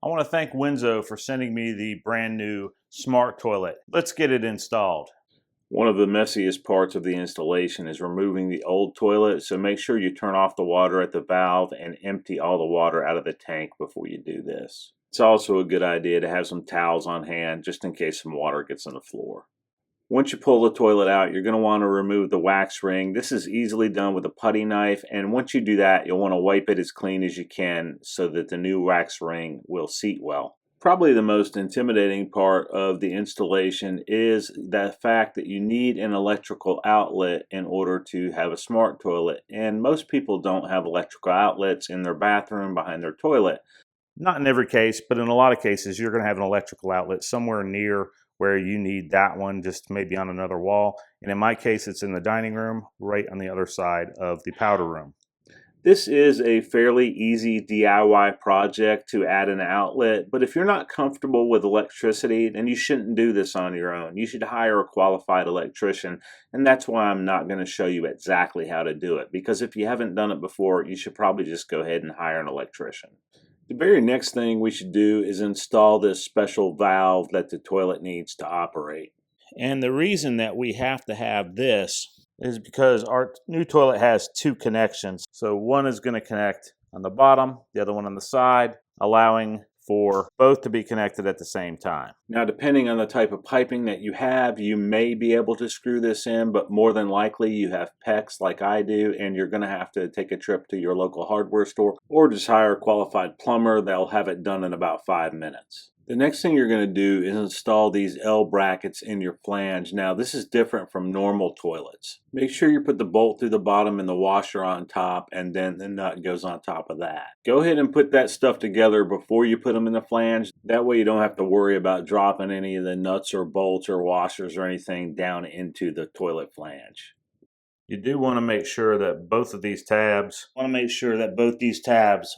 I want to thank Winzo for sending me the brand new smart toilet. Let's get it installed. One of the messiest parts of the installation is removing the old toilet, so make sure you turn off the water at the valve and empty all the water out of the tank before you do this. It's also a good idea to have some towels on hand just in case some water gets on the floor. Once you pull the toilet out, you're going to want to remove the wax ring. This is easily done with a putty knife, and once you do that, you'll want to wipe it as clean as you can so that the new wax ring will seat well. Probably the most intimidating part of the installation is the fact that you need an electrical outlet in order to have a smart toilet, and most people don't have electrical outlets in their bathroom behind their toilet. Not in every case, but in a lot of cases, you're going to have an electrical outlet somewhere near where you need that one, just maybe on another wall. And in my case, it's in the dining room, right on the other side of the powder room. This is a fairly easy DIY project to add an outlet, but if you're not comfortable with electricity, then you shouldn't do this on your own. You should hire a qualified electrician, and that's why I'm not going to show you exactly how to do it, because if you haven't done it before, you should probably just go ahead and hire an electrician. The very next thing we should do is install this special valve that the toilet needs to operate. And the reason that we have to have this is because our new toilet has two connections. So one is going to connect on the bottom, the other one on the side, allowing for both to be connected at the same time. Now, depending on the type of piping that you have, you may be able to screw this in, but more than likely you have PEX like I do, and you're going to have to take a trip to your local hardware store or just hire a qualified plumber. They'll have it done in about 5 minutes. The next thing you're going to do is install these L brackets in your flange. Now, this is different from normal toilets. Make sure you put the bolt through the bottom and the washer on top, and then the nut goes on top of that. Go ahead and put that stuff together before you put them in the flange. That way you don't have to worry about dropping any of the nuts or bolts or washers or anything down into the toilet flange. You do want to make sure that both these tabs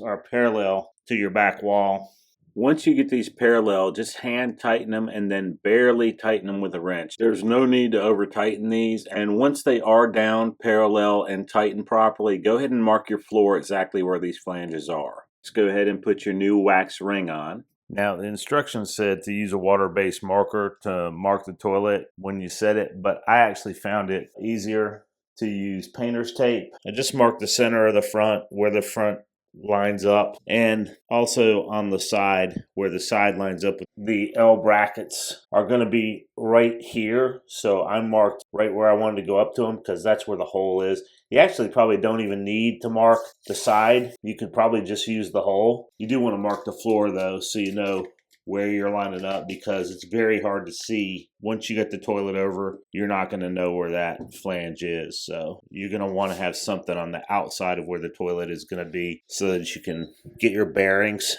are parallel to your back wall. Once you get these parallel, just hand tighten them and then barely tighten them with a wrench. There's no need to over tighten these, and once they are down parallel and tightened properly, go ahead and mark your floor exactly where these flanges are. Let's go ahead and put your new wax ring on. Now, the instructions said to use a water-based marker to mark the toilet when you set it, but I actually found it easier to use painter's tape. I just marked the center of the front where the front lines up, and also on the side where the side lines up. The L brackets are going to be right here, so I marked right where I wanted to go up to them because that's where the hole is. You actually probably don't even need to mark the side. You could probably just use the hole. You do want to mark the floor though, so you know where you're lining up, because it's very hard to see. Once you get the toilet over, you're not going to know where that flange is. So you're going to want to have something on the outside of where the toilet is going to be so that you can get your bearings.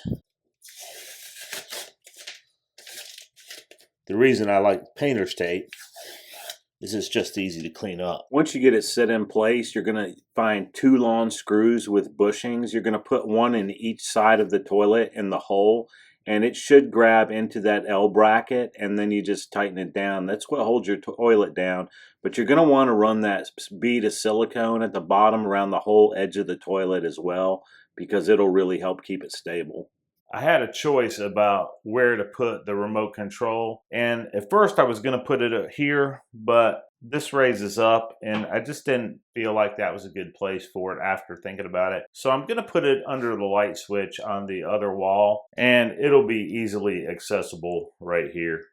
The reason I like painter's tape is it's just easy to clean up. Once you get it set in place, you're going to find 2 long screws with bushings. You're going to put one in each side of the toilet in the hole, and it should grab into that L bracket, and then you just tighten it down. That's what holds your toilet down. But you're going to want to run that bead of silicone at the bottom around the whole edge of the toilet as well, because it'll really help keep it stable. I had a choice about where to put the remote control, and at first I was going to put it here, but this raises up, and I just didn't feel like that was a good place for it after thinking about it. So I'm going to put it under the light switch on the other wall, and it'll be easily accessible right here.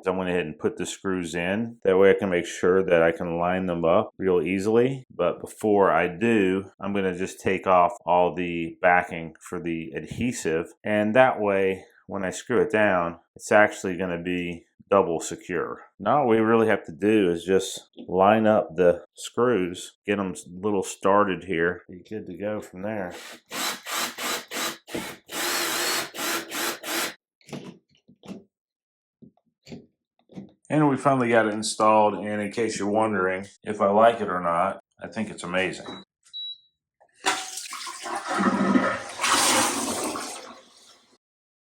I went ahead and put the screws in. That way I can make sure that I can line them up real easily. But before I do, I'm going to just take off all the backing for the adhesive. And that way, when I screw it down, it's actually going to be double secure. Now all we really have to do is just line up the screws, get them a little started here. Be good to go from there. And we finally got it installed, and in case you're wondering if I like it or not, I think it's amazing.